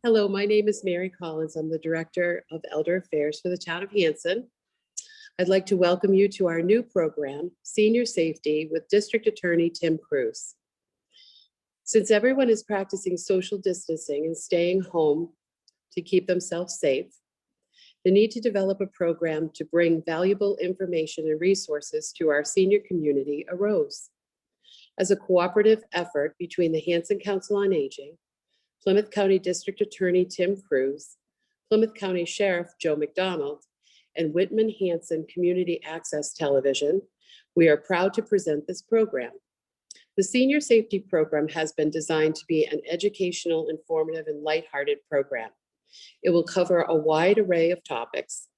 Hello, my name is Mary Collins. I'm the Director of Elder Affairs for the town of Hanson. I'd like to welcome you to our new program, Senior Safety, with District Attorney Tim Cruz. Since everyone is practicing social distancing and staying home to keep themselves safe, the need to develop a program to bring valuable information and resources to our senior community arose. As a cooperative effort between the Hanson Council on Aging, Plymouth County District Attorney Tim Cruz, Plymouth County Sheriff Joe McDonald, and Whitman Hanson Community Access Television, we are proud to present this program. The Senior Safety Program has been designed to be an educational, informative, and lighthearted program. It will cover a wide array of topics.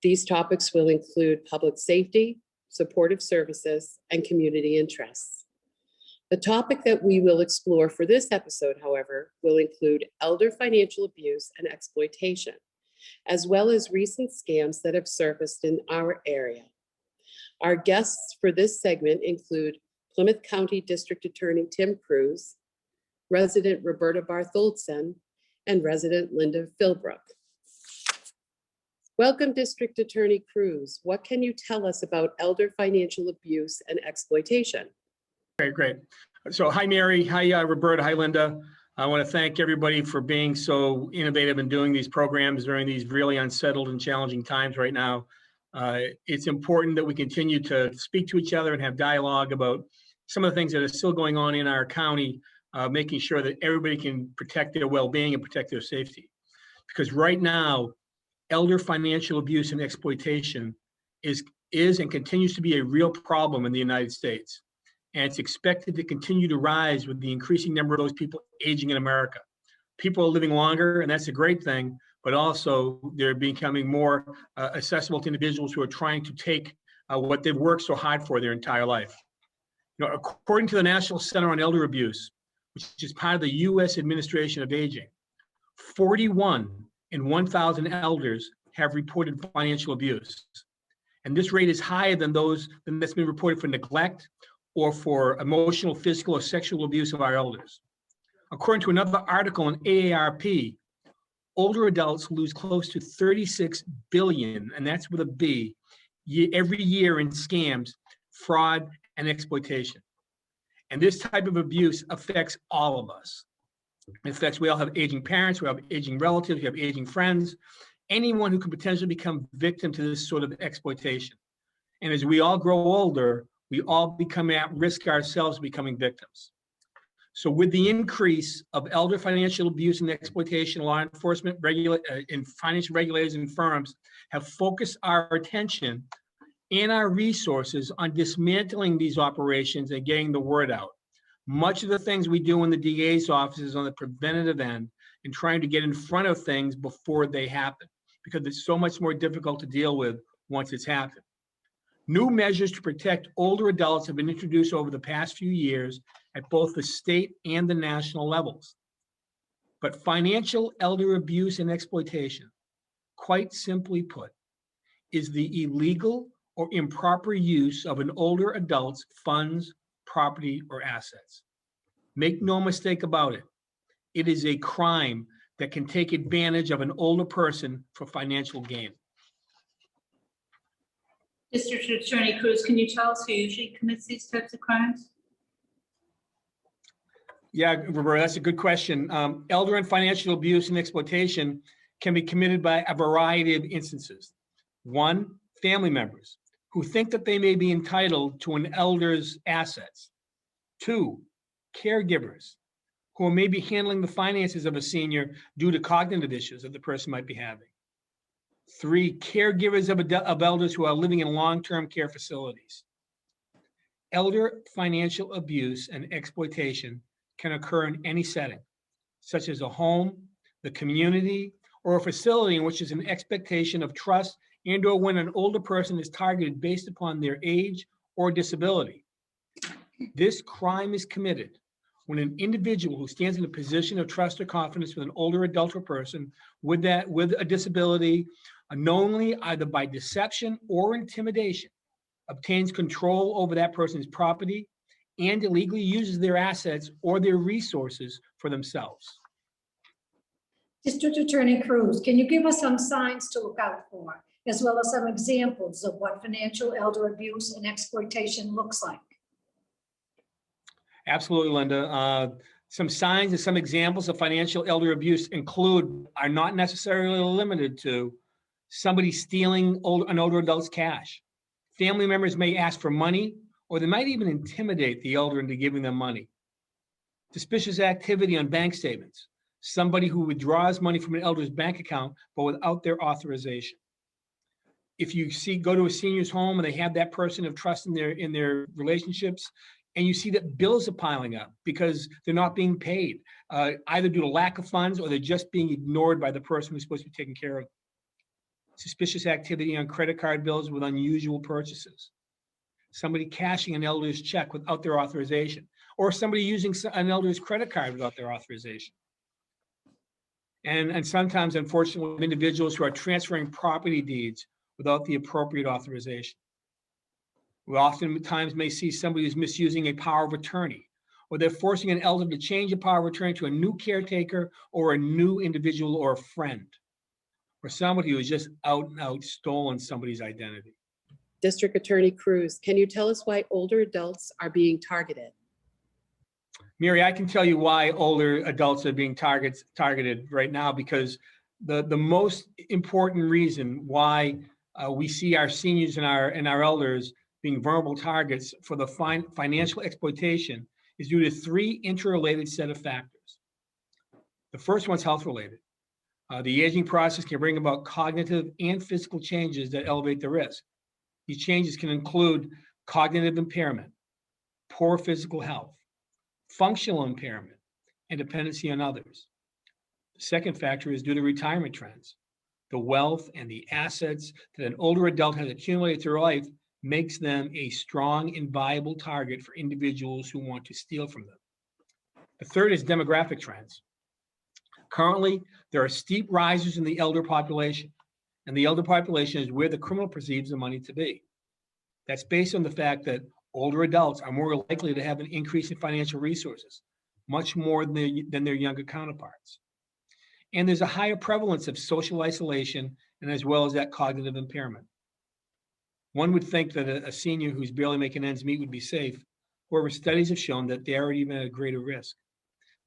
These topics will include public safety, supportive services, and community interests. The topic that we will explore for this episode, however, will include elder financial abuse and exploitation, as well as recent scams that have surfaced in our area. Our guests for this segment include Plymouth County District Attorney Tim Cruz, resident Roberta Bartholdson, and resident Linda Philbrook. Welcome, District Attorney Cruz. What can you tell us about elder financial abuse and exploitation? Great. So hi, Mary. Hi, Roberta. Hi, Linda. I want to thank everybody for being so innovative in doing these programs during these really unsettled and challenging times right now. It's important that we continue to speak to each other and have dialogue about some of the things that are still going on in our county, making sure that everybody can protect their well-being and protect their safety. Because right now, elder financial abuse and exploitation is and continues to be a real problem in the United States. And it's expected to continue to rise with the increasing number of those people aging in America. People are living longer, and that's a great thing, but also they're becoming more accessible to individuals who are trying to take what they've worked so hard for their entire life. You know, according to the National Center on Elder Abuse, which is part of the U.S. Administration of Aging, 41 in 1,000 elders have reported financial abuse. And this rate is higher than that's been reported for neglect or for emotional, physical, or sexual abuse of our elders. According to another article in AARP, older adults lose close to $36 billion, and that's with a B, every year in scams, fraud, and exploitation. And this type of abuse affects all of us. It affects, we all have aging parents, we have aging relatives, we have aging friends, anyone who can potentially become victim to this sort of exploitation. And as we all grow older, we all become at risk ourselves of becoming victims. So with the increase of elder financial abuse and exploitation, law enforcement and financial regulators and firms have focused our attention and our resources on dismantling these operations and getting the word out. Much of the things we do in the DA's office is on the preventative end and trying to get in front of things before they happen, because it's so much more difficult to deal with once it's happened. New measures to protect older adults have been introduced over the past few years at both the state and the national levels. But financial elder abuse and exploitation, quite simply put, is the illegal or improper use of an older adult's funds, property, or assets. Make no mistake about it. It is a crime that can take advantage of an older person for financial gain. District Attorney Cruz, can you tell us who usually commits these types of crimes? Yeah, Roberta, that's a good question. Elder and financial abuse and exploitation can be committed by a variety of instances. One, family members who think that they may be entitled to an elder's assets. Two, caregivers who may be handling the finances of a senior due to cognitive issues that the person might be having. Three, caregivers of elders who are living in long-term care facilities. Elder financial abuse and exploitation can occur in any setting, such as a home, the community, or a facility in which there's an expectation of trust and or when an older person is targeted based upon their age or disability. This crime is committed when an individual who stands in a position of trust or confidence with an older adult or person with a disability, knowingly, either by deception or intimidation, obtains control over that person's property and illegally uses their assets or their resources for themselves. District Attorney Cruz, can you give us some signs to look out for, as well as some examples of what financial elder abuse and exploitation looks like? Absolutely, Linda. Some signs and some examples of financial elder abuse are not necessarily limited to somebody stealing an older adult's cash. Family members may ask for money, or they might even intimidate the elder into giving them money. Suspicious activity on bank statements. Somebody who withdraws money from an elder's bank account, but without their authorization. If you go to a senior's home and they have that person of trust in their relationships, and you see that bills are piling up because they're not being paid, either due to lack of funds or they're just being ignored by the person who's supposed to be taking care of them. Suspicious activity on credit card bills with unusual purchases. Somebody cashing an elder's check without their authorization, or somebody using an elder's credit card without their authorization. And sometimes, unfortunately, individuals who are transferring property deeds without the appropriate authorization. We oftentimes may see somebody who's misusing a power of attorney, or they're forcing an elder to change a power of attorney to a new caretaker or a new individual or a friend, or somebody who has just out and out stolen somebody's identity. District Attorney Cruz, can you tell us why older adults are being targeted? Mary, I can tell you why older adults are being targeted right now, because the most important reason why we see our seniors and our elders being vulnerable targets for the financial exploitation is due to three interrelated set of factors. The first one's health related. The aging process can bring about cognitive and physical changes that elevate the risk. These changes can include cognitive impairment, poor physical health, functional impairment, and dependency on others. The second factor is due to retirement trends. The wealth and the assets that an older adult has accumulated through life makes them a strong and viable target for individuals who want to steal from them. The third is demographic trends. Currently, there are steep rises in the elder population, and the elder population is where the criminal perceives the money to be. That's based on the fact that older adults are more likely to have an increase in financial resources, much more than their younger counterparts. And there's a higher prevalence of social isolation, and as well as that cognitive impairment. One would think that a senior who's barely making ends meet would be safe. However, studies have shown that they are even at a greater risk.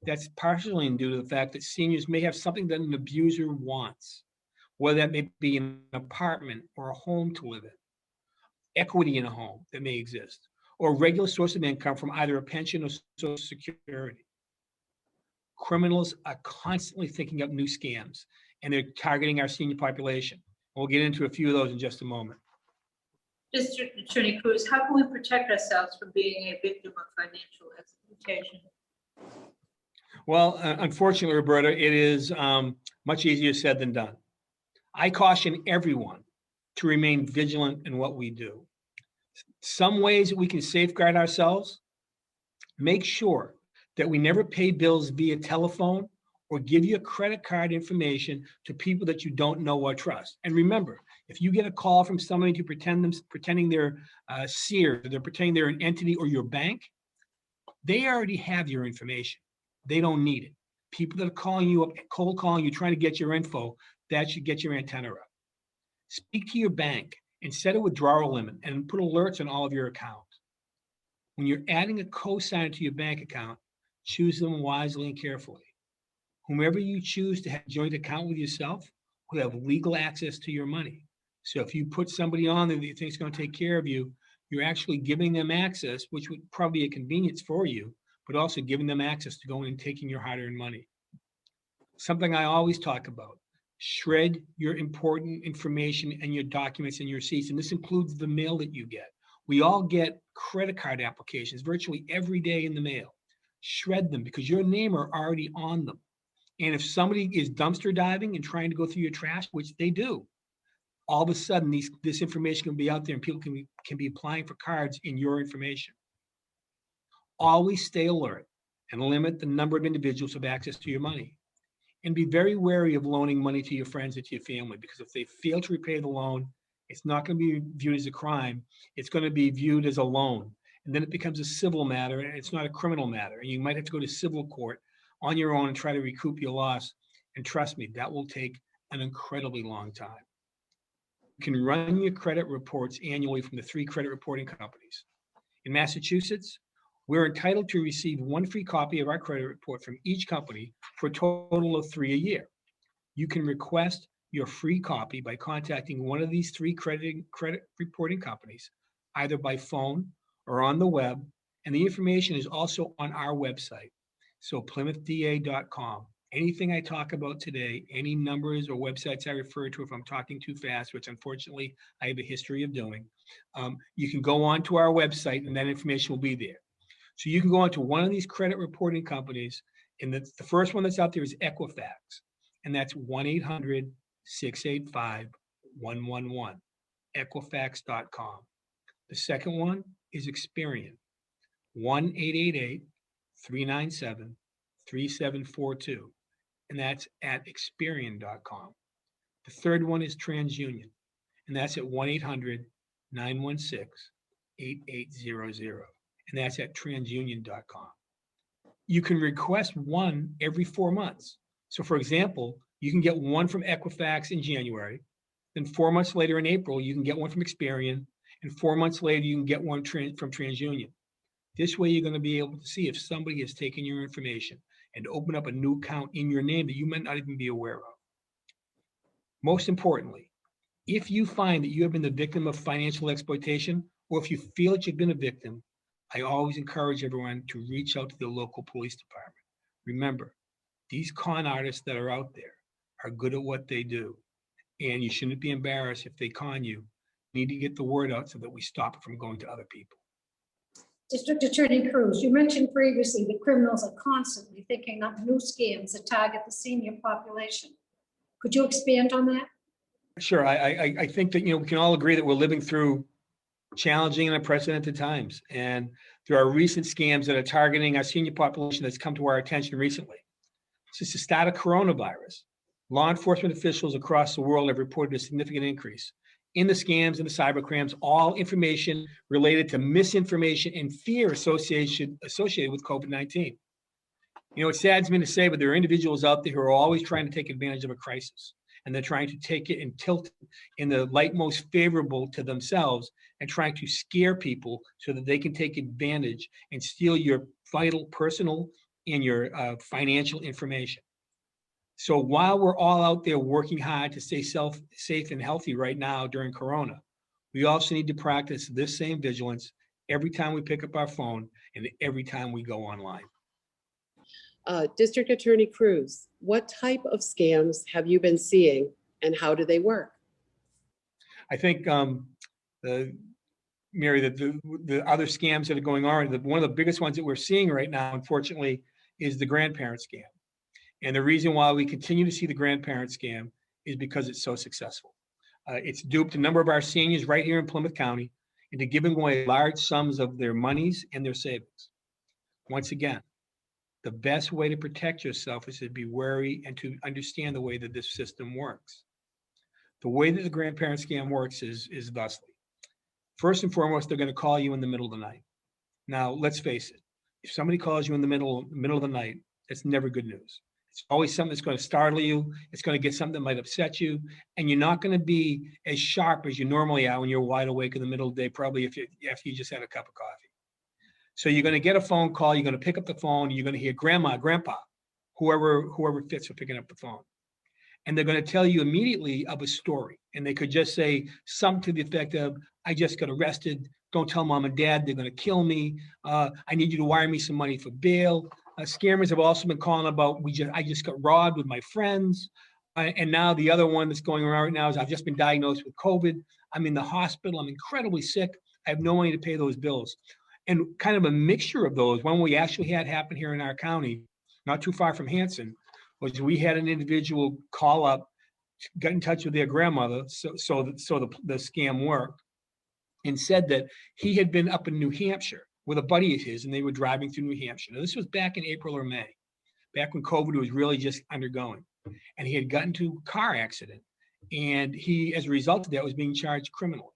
That's partially due to the fact that seniors may have something that an abuser wants, whether that may be an apartment or a home to live in, equity in a home that may exist, or a regular source of income from either a pension or Social Security. Criminals are constantly thinking up new scams, and they're targeting our senior population. We'll get into a few of those in just a moment. District Attorney Cruz, how can we protect ourselves from being a victim of financial exploitation? Well, unfortunately, Roberta, it is much easier said than done. I caution everyone to remain vigilant in what we do. Some ways that we can safeguard ourselves: make sure that we never pay bills via telephone or give your credit card information to people that you don't know or trust. And remember, if you get a call from somebody to pretending they're Sears, or they're pretending they're an entity or your bank, they already have your information. They don't need it. People that are calling you up, cold calling you, trying to get your info, that should get your antenna up. Speak to your bank and set a withdrawal limit and put alerts on all of your accounts. When you're adding a cosigner to your bank account, choose them wisely and carefully. Whomever you choose to have a joint account with yourself will have legal access to your money. So if you put somebody on there that you think is going to take care of you, you're actually giving them access, which would probably be a convenience for you, but also giving them access to going and taking your hard-earned money. Something I always talk about: shred your important information and your documents and your receipts, and this includes the mail that you get. We all get credit card applications virtually every day in the mail. Shred them, because your name are already on them. And if somebody is dumpster diving and trying to go through your trash, which they do, all of a sudden this information can be out there and people can be applying for cards in your information. Always stay alert and limit the number of individuals who have access to your money. And be very wary of loaning money to your friends or to your family, because if they fail to repay the loan, it's not going to be viewed as a crime. It's going to be viewed as a loan. And then it becomes a civil matter, and it's not a criminal matter. And you might have to go to civil court on your own and try to recoup your loss. And trust me, that will take an incredibly long time. You can run your credit reports annually from the 3 credit reporting companies. In Massachusetts, we're entitled to receive 1 free copy of our credit report from each company for a total of 3 a year. You can request your free copy by contacting one of these 3 credit reporting companies, either by phone or on the web, and the information is also on our website, so plymouthda.com. Anything I talk about today, any numbers or websites I refer to if I'm talking too fast, which unfortunately I have a history of doing, you can go on to our website and that information will be there. So you can go on to one of these credit reporting companies, and the first one that's out there is Equifax, and that's 1-800-685-111, Equifax.com. The second one is Experian, 1-888-397-3742, and that's at Experian.com. The third one is TransUnion, and that's at 1-800-916-8800, and that's at TransUnion.com. You can request one every 4 months. So for example, you can get one from Equifax in January, then 4 months later in April, you can get one from Experian, and 4 months later, you can get one from TransUnion. This way, you're going to be able to see if somebody has taken your information and open up a new account in your name that you might not even be aware of. Most importantly, if you find that you have been the victim of financial exploitation, or if you feel that you've been a victim, I always encourage everyone to reach out to the local police department. Remember, these con artists that are out there are good at what they do, and you shouldn't be embarrassed if they con you. You need to get the word out so that we stop it from going to other people. District Attorney Cruz, you mentioned previously that criminals are constantly thinking up new scams that target the senior population. Could you expand on that? Sure. I think that, we can all agree that we're living through challenging and unprecedented times. And there are recent scams that are targeting our senior population that's come to our attention recently. Since the start of coronavirus, law enforcement officials across the world have reported a significant increase in the scams and the cybercrimes, all information related to misinformation and fear associated with COVID-19. It saddens me to say, but there are individuals out there who are always trying to take advantage of a crisis, and they're trying to take it and tilt it in the light most favorable to themselves and trying to scare people so that they can take advantage and steal your vital personal and your financial information. So while we're all out there working hard to stay safe and healthy right now during Corona, we also need to practice this same vigilance every time we pick up our phone and every time we go online. District Attorney Cruz, what type of scams have you been seeing and how do they work? I think, Mary, that the other scams that are going on, one of the biggest ones that we're seeing right now, unfortunately, is the grandparent scam. And the reason why we continue to see the grandparent scam is because it's so successful. It's duped a number of our seniors right here in Plymouth County into giving away large sums of their monies and their savings. Once again, the best way to protect yourself is to be wary and to understand the way that this system works. The way that the grandparent scam works is thusly. First and foremost, they're going to call you in the middle of the night. Now, let's face it. If somebody calls you in the middle of the night, that's never good news. It's always something that's going to startle you. It's going to get something that might upset you. And you're not going to be as sharp as you normally are when you're wide awake in the middle of the day, probably after you just had a cup of coffee. So you're going to get a phone call. You're going to pick up the phone. And you're going to hear grandma, grandpa, whoever fits for picking up the phone. And they're going to tell you immediately of a story. And they could just say something to the effect of, I just got arrested. Don't tell mom and dad, they're going to kill me. I need you to wire me some money for bail. Scammers have also been calling about, I just got robbed with my friends. And now the other one that's going around right now is I've just been diagnosed with COVID. I'm in the hospital. I'm incredibly sick. I have no money to pay those bills. And kind of a mixture of those, one we actually had happen here in our county, not too far from Hanson, was we had an individual call up, got in touch with their grandmother, so the scam worked, and said that he had been up in New Hampshire with a buddy of his, and they were driving through New Hampshire. Now, this was back in April or May, back when COVID was really just undergoing. And he had gotten into a car accident, and he, as a result of that, was being charged criminally.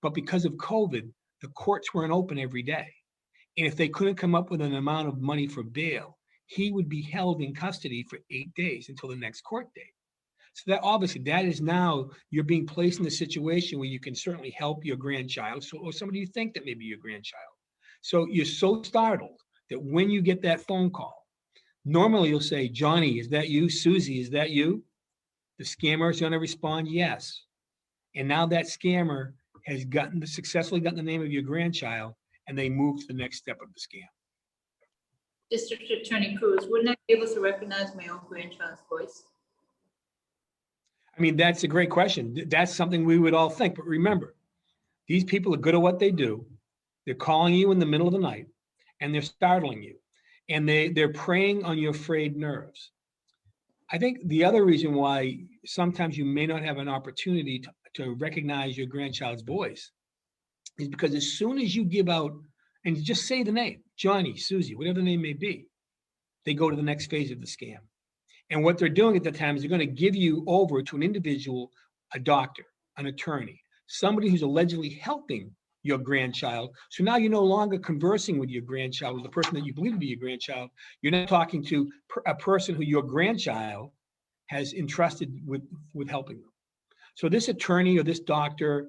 But because of COVID, the courts weren't open every day. And if they couldn't come up with an amount of money for bail, he would be held in custody for 8 days until the next court date. So that obviously that is now you're being placed in a situation where you can certainly help your grandchild, or somebody you think that may be your grandchild. So you're so startled that when you get that phone call, normally you'll say, Johnny, is that you? Susie, is that you? The scammer is going to respond, yes. And now that scammer has successfully gotten the name of your grandchild, and they move to the next step of the scam. District Attorney Cruz, wouldn't I be able to recognize my own grandchild's voice? I mean, that's a great question. That's something we would all think. But remember, these people are good at what they do. They're calling you in the middle of the night, and they're startling you. And they're preying on your frayed nerves. I think the other reason why sometimes you may not have an opportunity to recognize your grandchild's voice is because as soon as you give out, and you just say the name, Johnny, Susie, whatever the name may be, they go to the next phase of the scam. And what they're doing at the time is they're going to give you over to an individual, a doctor, an attorney, somebody who's allegedly helping your grandchild. So now you're no longer conversing with your grandchild, with the person that you believe to be your grandchild. You're not talking to a person who your grandchild has entrusted with helping them. So this attorney or this doctor,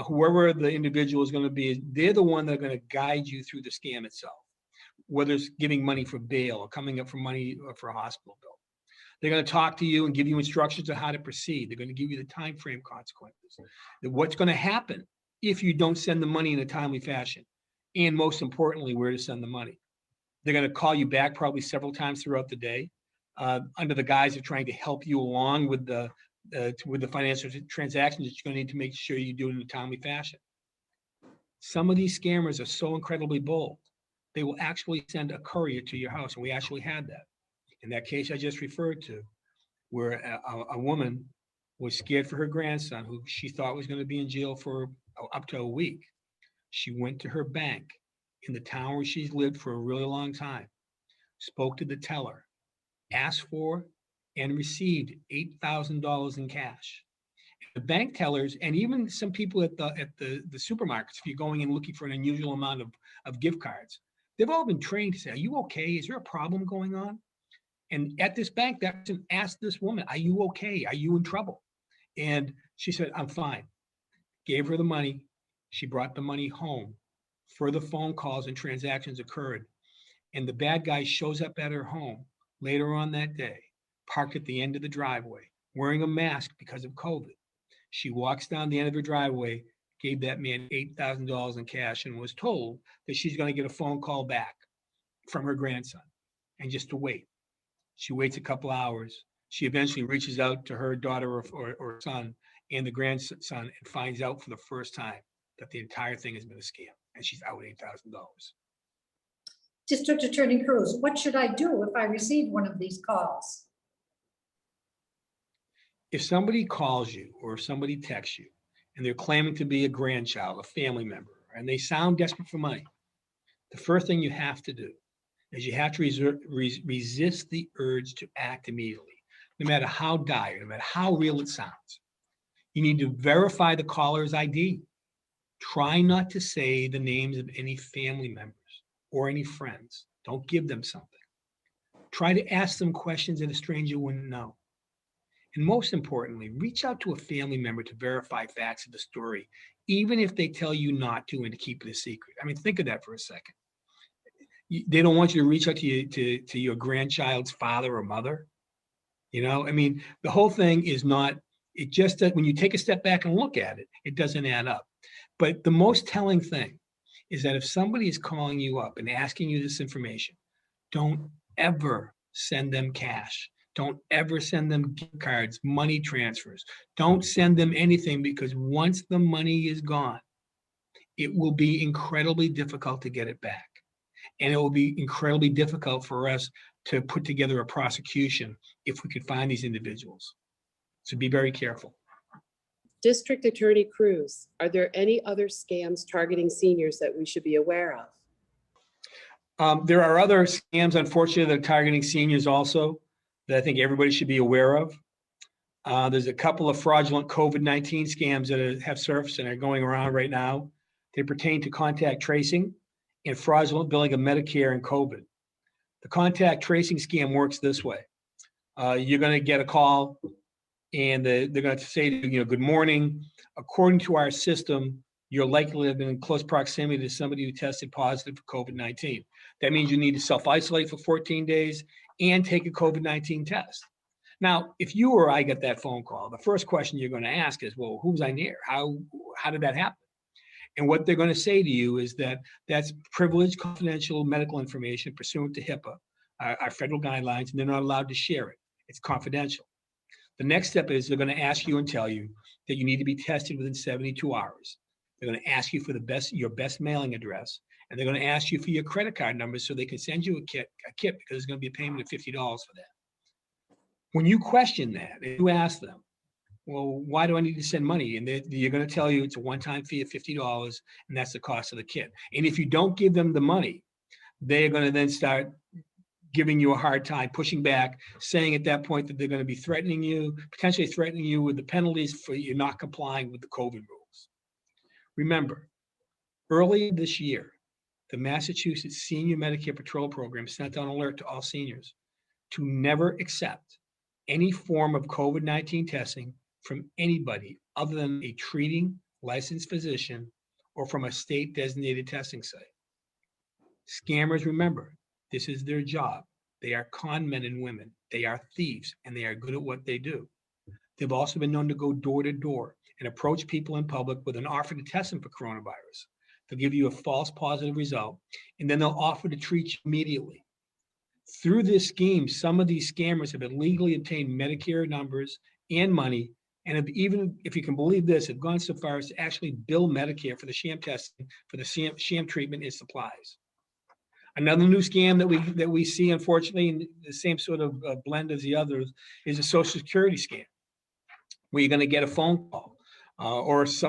whoever the individual is going to be, they're the one that are going to guide you through the scam itself, whether it's giving money for bail or coming up for money for a hospital bill. They're going to talk to you and give you instructions on how to proceed. They're going to give you the time frame consequences, what's going to happen if you don't send the money in a timely fashion, and most importantly, where to send the money. They're going to call you back probably several times throughout the day under the guise of trying to help you along with the financial transactions that you're going to need to make sure you do it in a timely fashion. Some of these scammers are so incredibly bold, they will actually send a courier to your house, and we actually had that. In that case I just referred to, where a woman was scared for her grandson, who she thought was going to be in jail for up to a week. She went to her bank in the town where she's lived for a really long time, spoke to the teller, asked for and received $8,000 in cash. The bank tellers, and even some people at the supermarkets, if you're going in looking for an unusual amount of gift cards, they've all been trained to say, are you okay? Is there a problem going on? And at this bank, that person asked this woman, are you okay? Are you in trouble? And she said, I'm fine. Gave her the money. She brought the money home. Further phone calls and transactions occurred. And the bad guy shows up at her home later on that day, parked at the end of the driveway, wearing a mask because of COVID. She walks down the end of her driveway, gave that man $8,000 in cash, and was told that she's going to get a phone call back from her grandson, and just to wait. She waits a couple hours. She eventually reaches out to her daughter or son and the grandson and finds out for the first time that the entire thing has been a scam, and she's out $8,000. District Attorney Cruz, what should I do if I receive one of these calls? If somebody calls you or if somebody texts you and they're claiming to be a grandchild, a family member, and they sound desperate for money, the first thing you have to do is you have to resist the urge to act immediately, no matter how dire, no matter how real it sounds. You need to verify the caller's ID. Try not to say the names of any family members or any friends. Don't give them something. Try to ask them questions that a stranger wouldn't know. And most importantly, reach out to a family member to verify facts of the story, even if they tell you not to and to keep it a secret. I mean, think of that for a second. They don't want you to reach out to your grandchild's father or mother. You know, I mean, the whole thing is not, it just, when you take a step back and look at it, it doesn't add up. But the most telling thing is that if somebody is calling you up and asking you this information, don't ever send them cash. Don't ever send them gift cards, money transfers. Don't send them anything, because once the money is gone, it will be incredibly difficult to get it back. And it will be incredibly difficult for us to put together a prosecution if we could find these individuals. So be very careful. District Attorney Cruz, are there any other scams targeting seniors that we should be aware of? There are other scams, unfortunately, that are targeting seniors also that I think everybody should be aware of. There's a couple of fraudulent COVID-19 scams that have surfaced and are going around right now. They pertain to contact tracing and fraudulent billing of Medicare and COVID. The contact tracing scam works this way. You're going to get a call and they're going to say, good morning. According to our system, you're likely to have been in close proximity to somebody who tested positive for COVID-19. That means you need to self-isolate for 14 days and take a COVID-19 test. Now, if you or I get that phone call, the first question you're going to ask is, well, who was I near? How did that happen? And what they're going to say to you is that that's privileged, confidential medical information pursuant to HIPAA, our federal guidelines, and they're not allowed to share it. It's confidential. The next step is they're going to ask you and tell you that you need to be tested within 72 hours. They're going to ask you for your best mailing address, and they're going to ask you for your credit card number so they can send you a kit because there's going to be a payment of $50 for that. When you question that, you ask them, well, why do I need to send money? And you're going to tell you it's a one-time fee of $50, and that's the cost of the kit. And if you don't give them the money, they're going to then start giving you a hard time, pushing back, saying at that point that they're going to be threatening you, potentially threatening you with the penalties for you not complying with the COVID rules. Remember, early this year, the Massachusetts Senior Medicare Patrol Program sent out an alert to all seniors to never accept any form of COVID-19 testing from anybody other than a treating licensed physician or from a state designated testing site. Scammers, remember, this is their job. They are con men and women. They are thieves, and they are good at what they do. They've also been known to go door to door and approach people in public with an offer to test them for coronavirus. They'll give you a false positive result, and then they'll offer to treat you immediately. Through this scheme, some of these scammers have illegally obtained Medicare numbers and money, and have even, if you can believe this, have gone so far as to actually bill Medicare for the sham testing, for the sham treatment and supplies. Another new scam that we see, unfortunately, in the same sort of blend as the others, is a Social Security scam, where you're going to get a phone call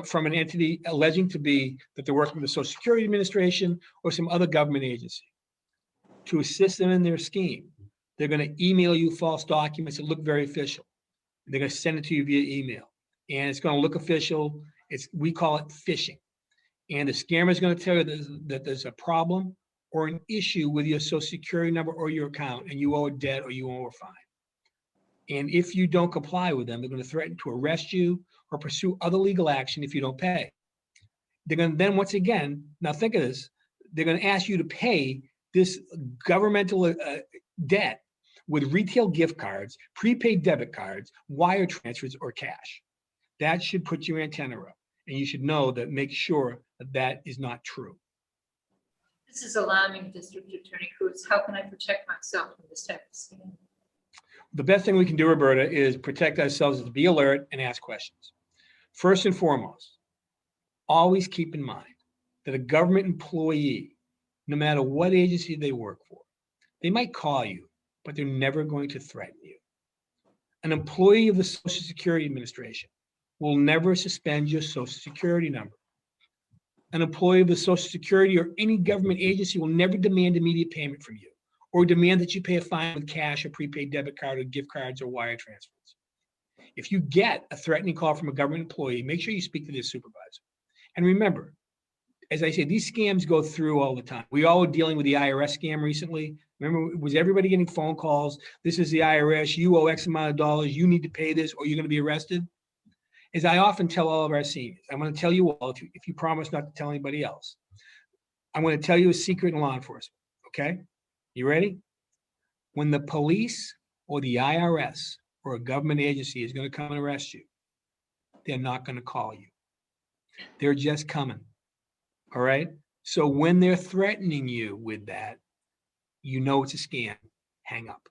from an entity alleging that they're working with the Social Security Administration or some other government agency. To assist them in their scheme, they're going to email you false documents that look very official. They're going to send it to you via email, and it's going to look official. We call it phishing, and the scammer is going to tell you that there's a problem or an issue with your Social Security number or your account, and you owe a debt or you owe a fine. And if you don't comply with them, they're going to threaten to arrest you or pursue other legal action if you don't pay. They're going to then, once again, now think of this, they're going to ask you to pay this governmental debt with retail gift cards, prepaid debit cards, wire transfers, or cash. That should put your antenna up, and you should know that, make sure that is not true. This is alarming, District Attorney Cruz. How can I protect myself from this type of scam? The best thing we can do, Roberta, is protect ourselves, is to be alert and ask questions. First and foremost, always keep in mind that a government employee, no matter what agency they work for, they might call you, but they're never going to threaten you. An employee of the Social Security Administration will never suspend your Social Security number. An employee of the Social Security or any government agency will never demand immediate payment from you or demand that you pay a fine with cash or prepaid debit card or gift cards or wire transfers. If you get a threatening call from a government employee, make sure you speak to their supervisor. And remember, as I say, these scams go through all the time. We all were dealing with the IRS scam recently. Remember, was everybody getting phone calls? This is the IRS, you owe X amount of dollars, you need to pay this or you're going to be arrested. As I often tell all of our seniors, I'm going to tell you all, if you promise not to tell anybody else, I'm going to tell you a secret in law enforcement, okay? You ready? When the police or the IRS or a government agency is going to come and arrest you, they're not going to call you. They're just coming, all right? So when they're threatening you with that, you know it's a scam. Hang up.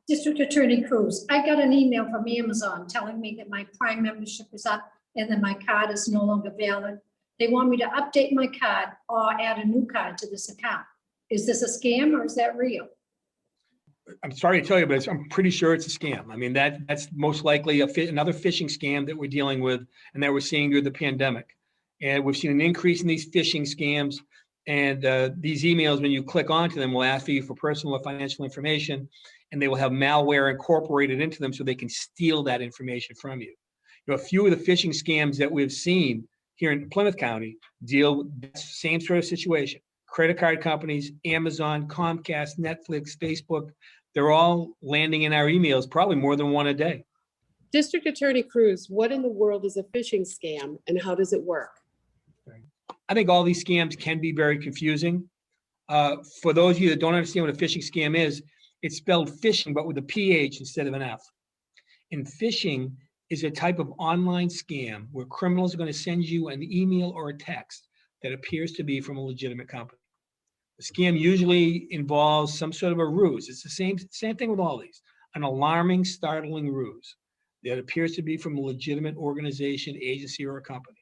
District Attorney Cruz, I got an email from Amazon telling me that my Prime membership is up and that my card is no longer valid. They want me to update my card or add a new card to this account. Is this a scam or is that real? I'm sorry to tell you, but I'm pretty sure it's a scam. I mean, that's most likely another phishing scam that we're dealing with and that we're seeing during the pandemic. And we've seen an increase in these phishing scams. And these emails, when you click onto them, will ask you for personal or financial information, and they will have malware incorporated into them so they can steal that information from you. A few of the phishing scams that we've seen here in Plymouth County deal with the same sort of situation. credit card companies, Amazon, Comcast, Netflix, Facebook, they're all landing in our emails, probably more than one a day. District Attorney Cruz, what in the world is a phishing scam and how does it work? I think all these scams can be very confusing. For those of you that don't understand what a phishing scam is, it's spelled phishing, but with a PH instead of an F. And phishing is a type of online scam where criminals are going to send you an email or a text that appears to be from a legitimate company. The scam usually involves some sort of a ruse. It's the same thing with all these, an alarming, startling ruse that appears to be from a legitimate organization, agency, or a company.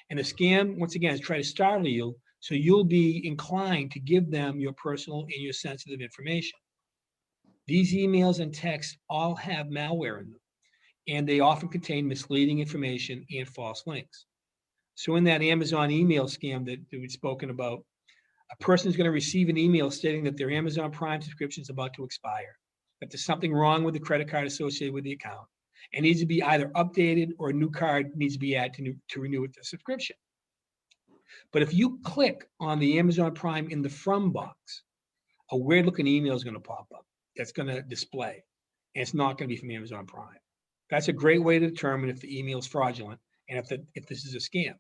And the scam, once again, is try to startle you so you'll be inclined to give them your personal and your sensitive information. These emails and texts all have malware in them, and they often contain misleading information and false links. So in that Amazon email scam that we've spoken about, a person is going to receive an email stating that their Amazon Prime subscription is about to expire, that there's something wrong with the credit card associated with the account, and needs to be either updated or a new card needs to be added to renew the subscription. But if you click on the Amazon Prime in the From box, a weird looking email is going to pop up that's going to display, and it's not going to be from Amazon Prime. That's a great way to determine if the email is fraudulent and if this is a scam.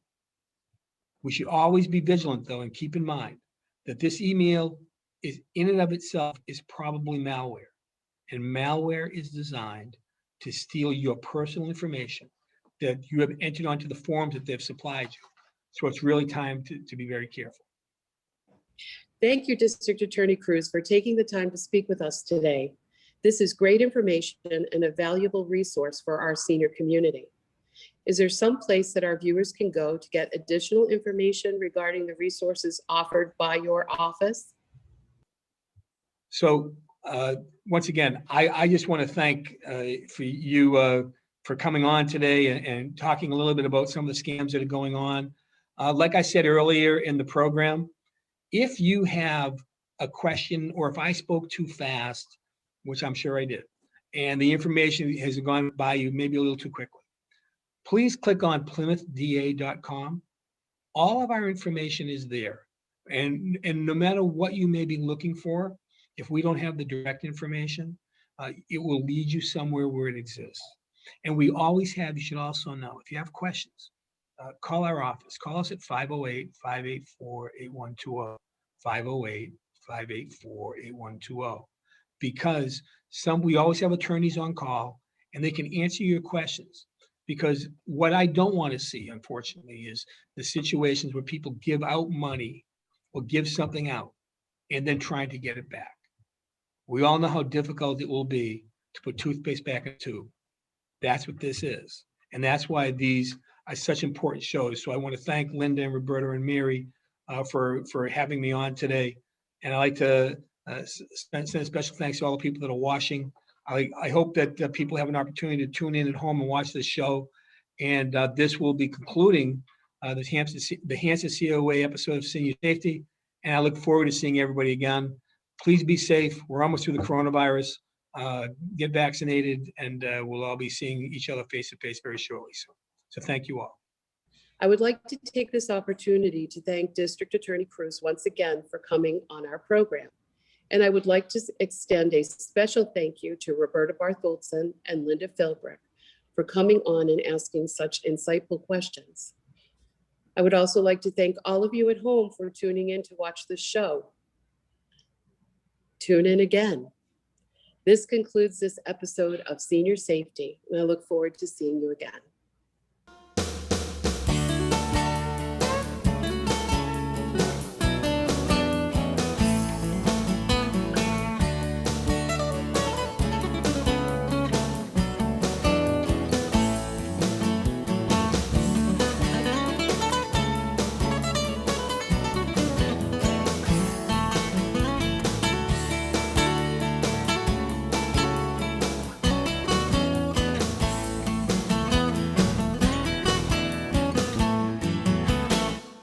We should always be vigilant, though, and keep in mind that this email is in and of itself is probably malware. And malware is designed to steal your personal information that you have entered onto the forms that they've supplied you. So it's really time to be very careful. Thank you, District Attorney Cruz, for taking the time to speak with us today. This is great information and a valuable resource for our senior community. Is there some place that our viewers can go to get additional information regarding the resources offered by your office? So once again, I just want to thank for you for coming on today and talking a little bit about some of the scams that are going on. Like I said earlier in the program, if you have a question or if I spoke too fast, which I'm sure I did, and the information has gone by you maybe a little too quickly, please click on PlymouthDA.com. All of our information is there. And no matter what you may be looking for, if we don't have the direct information, it will lead you somewhere where it exists. And we always have, you should also know, if you have questions, call our office. Call us at 508-584-8120, 508-584-8120. Because we always have attorneys on call and they can answer your questions. Because what I don't want to see, unfortunately, is the situations where people give out money or give something out and then trying to get it back. We all know how difficult it will be to put toothpaste back in a tube. That's what this is. And that's why these are such important shows. So I want to thank Linda and Roberta and Mary for having me on today. And I'd like to send a special thanks to all the people that are watching. I hope that people have an opportunity to tune in at home and watch this show. And this will be concluding the Hanson COA episode of Senior Safety. And I look forward to seeing everybody again. Please be safe. We're almost through the coronavirus. Get vaccinated, and we'll all be seeing each other face to face very shortly. So thank you all. I would like to take this opportunity to thank District Attorney Cruz once again for coming on our program. And I would like to extend a special thank you to Roberta Bartholdson and Linda Philbrick for coming on and asking such insightful questions. I would also like to thank all of you at home for tuning in to watch the show. Tune in again. This concludes this episode of Senior Safety, and I look forward to seeing you again.